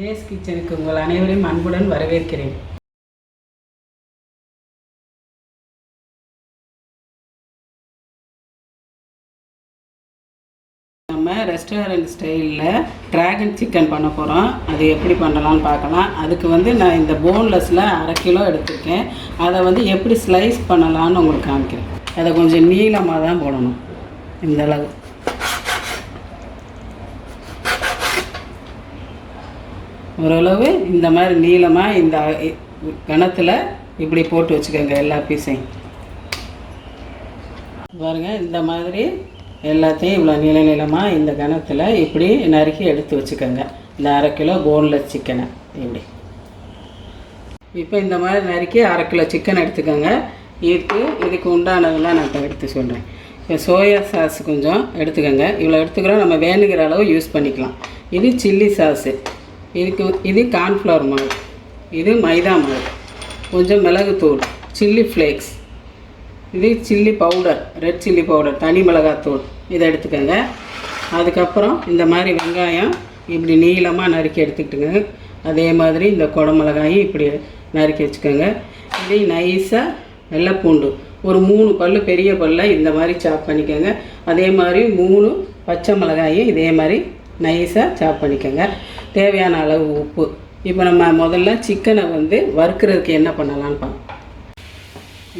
JS கிச்சனுக்கு உங்கள் அனைவரையும் அன்புடன் வரவேற்கிறேன். நம்ம ரெஸ்டாரண்ட் ஸ்டைலில் ட்ராகன் சிக்கன் பண்ண போகிறோம். அது எப்படி பண்ணலான்னு பார்க்கலாம். அதுக்கு நான் இந்த போன்லெஸ்ஸில் 1/2 கிலோ எடுத்துருக்கேன். அதை எப்படி ஸ்லைஸ் பண்ணலான்னு உங்களுக்கு காமிக்கிறேன். அதை கொஞ்சம் நீளமாக தான் போடணும். இந்த அளவு ஓரளவு இந்த மாதிரி நீளமாக இந்த கணத்தில் இப்படி போட்டு வச்சுக்கோங்க. எல்லா பீஸையும் பாருங்கள். இந்த மாதிரி எல்லாத்தையும் இவ்வளோ நீளமாக இந்த கணத்தில் இப்படி நறுக்கி எடுத்து வச்சுக்கோங்க. இந்த 1/2 கிலோ போன்லெஸ் சிக்கனை இப்படி இப்போ இந்த மாதிரி நறுக்கி 1/2 கிலோ சிக்கன் எடுத்துக்கோங்க. இதுக்கு உண்டானதெல்லாம் நான் இப்போ எடுத்து சொல்கிறேன். இப்போ சோயா சாஸ் கொஞ்சம் எடுத்துக்கோங்க. இவ்வளோ எடுத்துக்கிறோம். நம்ம வேணுங்கிற அளவு யூஸ் பண்ணிக்கலாம். இது சில்லி சாஸு, இது கார்ன்ஃப்ளவர் மாவு, இது மைதா மாவு, கொஞ்சம் மிளகுத்தூள், சில்லி ஃப்ளேக்ஸ், இது chilli powder, red chilli powder, தனி மிளகாத்தூள், இதை எடுத்துக்கோங்க. அதுக்கப்புறம் இந்த மாதிரி வெங்காயம் இப்படி நீளமாக நறுக்கி எடுத்துக்கிட்டுங்க. அதே மாதிரி இந்த குடமிளகாயும் இப்படி நறுக்கி வச்சுக்கோங்க. இதே நைஸாக வெள்ளைப்பூண்டு ஒரு 3 பல் பெரிய பல்ல இந்த மாதிரி சாப் பண்ணிக்கோங்க. அதே மாதிரி 3 பச்சை மிளகாயும் இதே மாதிரி நைஸாக சாப் பண்ணிக்கோங்க. தேவையான அளவு உப்பு. இப்போ நம்ம முதல்ல சிக்கனை வறுக்கிறதுக்கு என்ன பண்ணலான்னு பார்ப்போம்.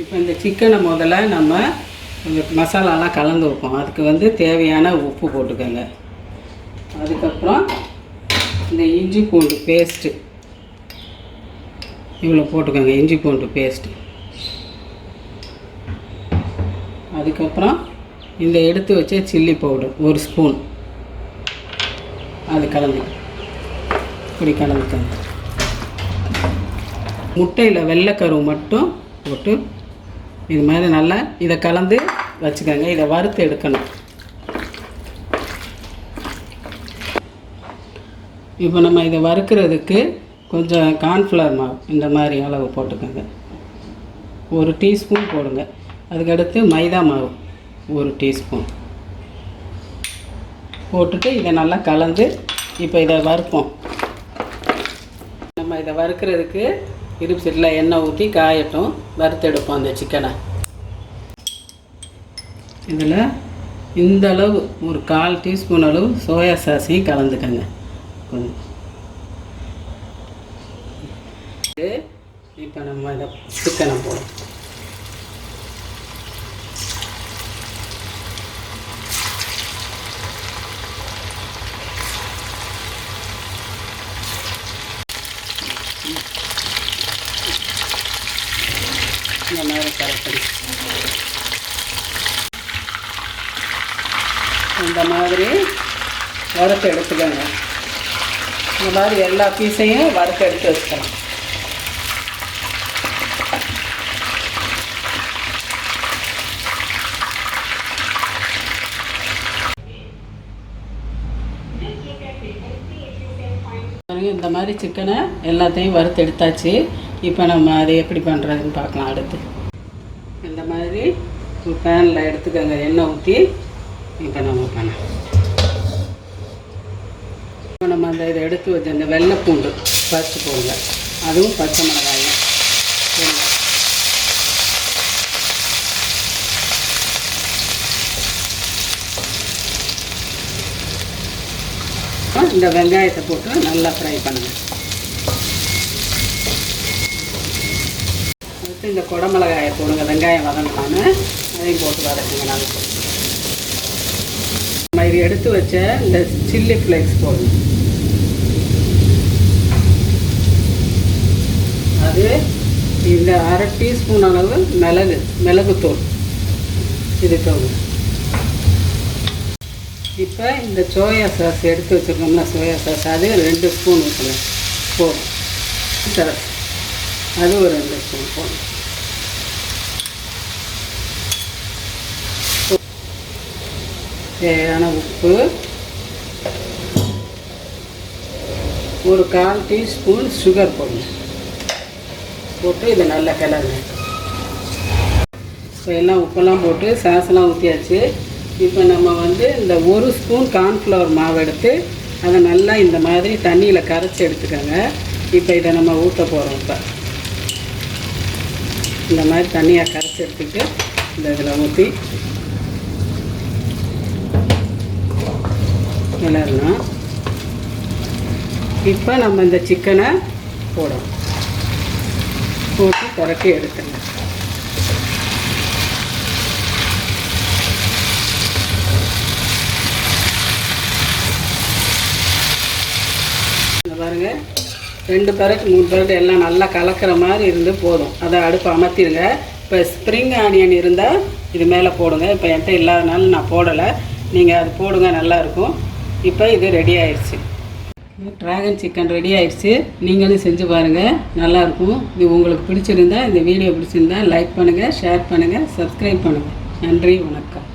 இப்போ இந்த சிக்கனை முதல்ல நம்ம மசாலாலாம் கலந்து வைப்போம். அதுக்கு தேவையான உப்பு போட்டுக்கோங்க. அதுக்கப்புறம் இந்த இஞ்சி பூண்டு பேஸ்ட்டு இவ்வளோ போட்டுக்கோங்க. இஞ்சி பூண்டு பேஸ்ட்டு. அதுக்கப்புறம் இந்த எடுத்து வச்ச சில்லி பவுடர் 1 ஸ்பூன், அது இப்படி கலந்துக்கோங்க. முட்டையில் வெள்ளைக்கரு மட்டும் போட்டு இது மாதிரி நல்லா இதை கலந்து வச்சுக்கோங்க. இதை வறுத்து எடுக்கணும். இப்போ நம்ம இதை வறுக்கிறதுக்கு கொஞ்சம் கார்ன்ஃப்ளவர் மாவு இந்த மாதிரி அளவு போட்டுக்கோங்க. 1 டீஸ்பூன் போடுங்க. அதுக்கடுத்து மைதா மாவு 1 டீஸ்பூன் போட்டுட்டு இதை நல்லா கலந்து இப்போ இதை வறுப்போம். நம்ம இதை வறுக்கிறதுக்கு இருப்பு சட்டியில் எண்ணெய் ஊற்றி காயட்டும். வறுத்தெடுப்போம் அந்த சிக்கனை. இதில் இந்த அளவு ஒரு 1/4 டீஸ்பூன் அளவு சோயா சாஸையும் கலந்துக்கங்க. கொஞ்சம் இப்போ நம்ம இதை சிக்கனை போடுவோம். இந்த மாதிரி கரெக்ட் இந்த மாதிரி வறுத்து எடுத்துக்கோங்க. இந்த மாதிரி எல்லா பீஸையும் வறுத்து எடுத்து வச்சுக்கலாம். இந்த மாதிரி சிக்கனை எல்லாத்தையும் வறுத்து எடுத்தாச்சு. இப்போ நம்ம அதை எப்படி பண்ணுறதுன்னு பார்க்கலாம். அடுத்து இந்த மாதிரி ஒரு பேனில் எடுத்துக்கோங்க. எண்ணெய் ஊற்றி இப்போ நம்ம பண்ணலாம். இப்போ நம்ம இதை எடுத்து வச்ச அந்த வெள்ளைப்பூண்டு பறித்து போடுங்க. அதுவும் பச்சை மிளகாயும் இந்த வெங்காயத்தை போட்டு நல்லா ஃப்ரை பண்ணுங்கள். அடுத்து இந்த குடமிளகாயை போடுங்க. வெங்காயம் வதங்கலான்னு அதையும் போட்டு வதக்குங்க. நல்லா நம்ம இது எடுத்து வச்ச இந்த சில்லி ஃப்ளேக்ஸ் போடுங்க. அது இந்த 1/2 டீஸ்பூன் அளவு மிளகுத்தூள் இது போடுங்க. இப்போ இந்த சோயா சாஸ் எடுத்து வச்சுருக்கோம்ல, சோயா சாஸ் அது 2 ஸ்பூன் ஊற்றணும் போதும். சாஸ் அது ஒரு 2 ஸ்பூன் போடணும். தேவையான உப்பு, ஒரு 1/4 டீஸ்பூன் சுகர் போடணும். போட்டு இதை நல்லா கிளறுங்க. இப்போ எல்லாம் உப்பெல்லாம் போட்டு சாஸ்லாம் ஊற்றியாச்சு. இப்போ நம்ம இந்த 1 ஸ்பூன் கார்ன்ஃப்ளவர் மாவு எடுத்து அதை நல்லா இந்த மாதிரி தண்ணியில் கரைச்சி எடுத்துக்கோங்க. இப்போ இதை நம்ம ஊற்ற போகிறோம். இப்போ இந்த மாதிரி தண்ணியாக கரைச்சி எடுத்துக்கிட்டு இந்த இதில் ஊற்றி விளறணும். இப்போ நம்ம இந்த சிக்கனை போடும் போட்டு புரட்டி எடுத்துங்க. பாருங்கள், 2 பரட்டு 3 பரட்டு எல்லாம் நல்லா கலக்கிற மாதிரி இருந்து போதும். அதை அடுப்பு அமர்த்திடுங்க. இப்போ ஸ்ப்ரிங் ஆனியன் இருந்தால் இது மேலே போடுங்க. இப்போ என்கிட்ட இல்லாதனால நான் போடலை. நீங்கள் அது போடுங்க, நல்லாயிருக்கும். இப்போ இது ரெடி ஆயிடுச்சு. ட்ராகன் சிக்கன் ரெடி ஆயிடுச்சு. நீங்களும் செஞ்சு பாருங்கள், நல்லாயிருக்கும். இது உங்களுக்கு பிடிச்சிருந்தா, இந்த வீடியோ பிடிச்சிருந்தா லைக் பண்ணுங்கள், ஷேர் பண்ணுங்கள், சப்ஸ்கிரைப் பண்ணுங்கள். நன்றி, வணக்கம்.